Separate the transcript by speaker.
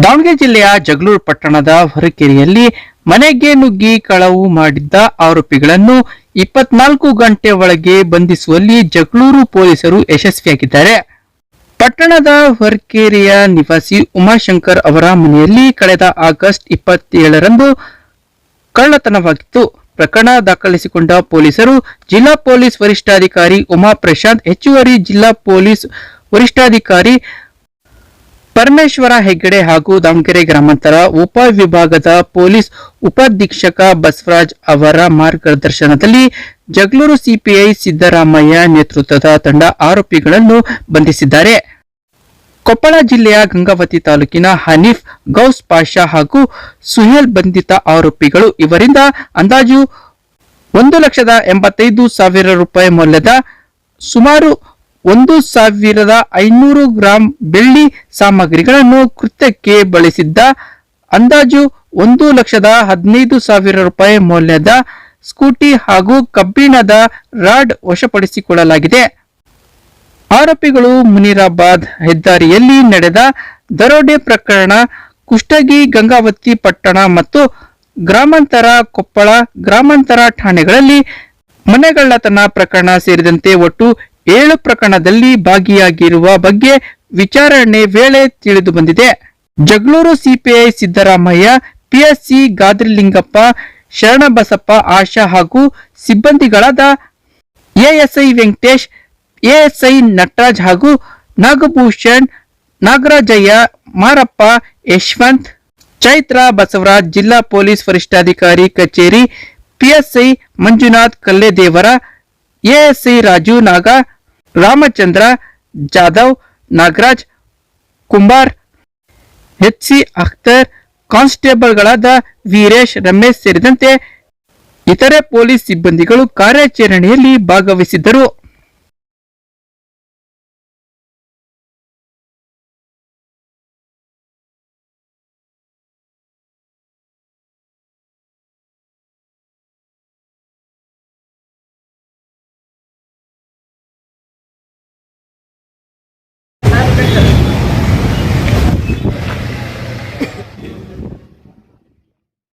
Speaker 1: ದಾವಣಗೆರೆ ಜಿಲ್ಲೆಯ ಜಗಳೂರು ಪಟ್ಟಣದ ಹೊರಕೆರೆಯಲ್ಲಿ ಮನೆಗೆ ನುಗ್ಗಿ ಕಳವು ಮಾಡಿದ್ದ ಆರೋಪಿಗಳನ್ನು 24 ಗಂಟೆ ಒಳಗೆ ಬಂಧಿಸುವಲ್ಲಿ ಜಗಳೂರು ಪೊಲೀಸರು ಯಶಸ್ವಿಯಾಗಿದ್ದಾರೆ. ಪಟ್ಟಣದ ಹೊರಕೆರೆಯ ನಿವಾಸಿ ಉಮಾಶಂಕರ್ ಅವರ ಮನೆಯಲ್ಲಿ ಕಳೆದ ಆಗಸ್ಟ್ 27ರಂದು ಕಳ್ಳತನವಾಗಿತ್ತು. ಪ್ರಕರಣ ದಾಖಲಿಸಿಕೊಂಡ ಪೊಲೀಸರು ಜಿಲ್ಲಾ ಪೊಲೀಸ್ ವರಿಷ್ಠಾಧಿಕಾರಿ ಉಮಾ ಪ್ರಶಾಂತ್, ಹೆಚ್ಚುವರಿ ಜಿಲ್ಲಾ ಪೊಲೀಸ್ ವರಿಷ್ಠಾಧಿಕಾರಿ ಪರಮೇಶ್ವರ ಹೆಗ್ಗಡೆ ಹಾಗೂ ದಾವಣಗೆರೆ ಗ್ರಾಮಾಂತರ ಉಪವಿಭಾಗದ ಪೊಲೀಸ್ ಉಪಾಧೀಕ್ಷಕ ಬಸವರಾಜ್ ಅವರ ಮಾರ್ಗದರ್ಶನದಲ್ಲಿ ಜಗಳೂರು ಸಿಪಿಐ ಸಿದ್ದರಾಮಯ್ಯ ನೇತೃತ್ವದ ತಂಡ ಆರೋಪಿಗಳನ್ನು ಬಂಧಿಸಿದ್ದಾರೆ. ಕೊಪ್ಪಳ ಜಿಲ್ಲೆಯ ಗಂಗಾವತಿ ತಾಲೂಕಿನ ಹನೀಫ್, ಗೌಸ್ ಪಾಷಾ ಹಾಗೂ ಸುಹೇಲ್ ಬಂಧಿತ ಆರೋಪಿಗಳು. ಇವರಿಂದ ಅಂದಾಜು 1,85,000 ರೂಪಾಯಿ ಮೌಲ್ಯದ ಸುಮಾರು 1,500 ಗ್ರಾಂ ಬೆಳ್ಳಿ ಸಾಮಗ್ರಿಗಳನ್ನು ಕೃತ್ಯಕ್ಕೆ ಬಳಸಿದ್ದ ಅಂದಾಜು 1,15,000 ರೂಪಾಯಿ ಮೌಲ್ಯದ ಸ್ಕೂಟಿ ಹಾಗೂ ಕಬ್ಬಿಣದ ರಾಡ್ ವಶಪಡಿಸಿಕೊಳ್ಳಲಾಗಿದೆ. ಆರೋಪಿಗಳು ಮುನಿರಾಬಾದ್ ಹೆದ್ದಾರಿಯಲ್ಲಿ ನಡೆದ ದರೋಡೆ ಪ್ರಕರಣ, ಕುಷ್ಟಗಿ, ಗಂಗಾವತಿ ಪಟ್ಟಣ ಮತ್ತು ಗ್ರಾಮಾಂತರ, ಕೊಪ್ಪಳ ಗ್ರಾಮಾಂತರ ಠಾಣೆಗಳಲ್ಲಿ ಮನೆಗಳ್ಳತನ ಪ್ರಕರಣ ಸೇರಿದಂತೆ ಒಟ್ಟು 7 ಪ್ರಕರಣದಲ್ಲಿ ಭಾಗಿಯಾಗಿರುವ ಬಗ್ಗೆ ವಿಚಾರಣೆ ವೇಳೆ ತಿಳಿದು ಬಂದಿದೆ. ಜಗಳೂರು ಸಿಪಿಐ ಸಿದ್ದರಾಮಯ್ಯ, ಪಿಎಸ್ಸಿ ಗಾದ್ರಿಲಿಂಗಪ್ಪ, ಶರಣಬಸಪ್ಪ, ಆಶಾ ಹಾಗೂ ಸಿಬ್ಬಂದಿಗಳಾದ ಎಎಸ್ಐ ವೆಂಕಟೇಶ್, ಎಎಸ್ಐ ನಟರಾಜ್ ಹಾಗೂ ನಾಗಭೂಷಣ್, ನಾಗರಾಜಯ್ಯ, ಮಾರಪ್ಪ, ಯಶವಂತ್, ಚೈತ್ರ, ಬಸವರಾಜ್, ಜಿಲ್ಲಾ ಪೊಲೀಸ್ ವರಿಷ್ಠಾಧಿಕಾರಿ ಕಚೇರಿ, ಪಿಎಸ್ಐ ಮಂಜುನಾಥ್ ಕಲ್ಲೇದೇವರ, ಎಎಸ್ಐ ರಾಜು ನಾಗ, ರಾಮಚಂದ್ರ ಜಾಧವ್, ನಾಗರಾಜ್ ಕುಂಬಾರ್, ಎಚ್ಸಿ ಅಖ್ತರ್, ಕಾನ್ಸ್ಟೇಬಲ್ಗಳಾದ ವೀರೇಶ್, ರಮೇಶ್ ಸೇರಿದಂತೆ ಇತರೆ ಪೊಲೀಸ್ ಸಿಬ್ಬಂದಿಗಳು ಕಾರ್ಯಾಚರಣೆಯಲ್ಲಿ ಭಾಗವಹಿಸಿದ್ದರು.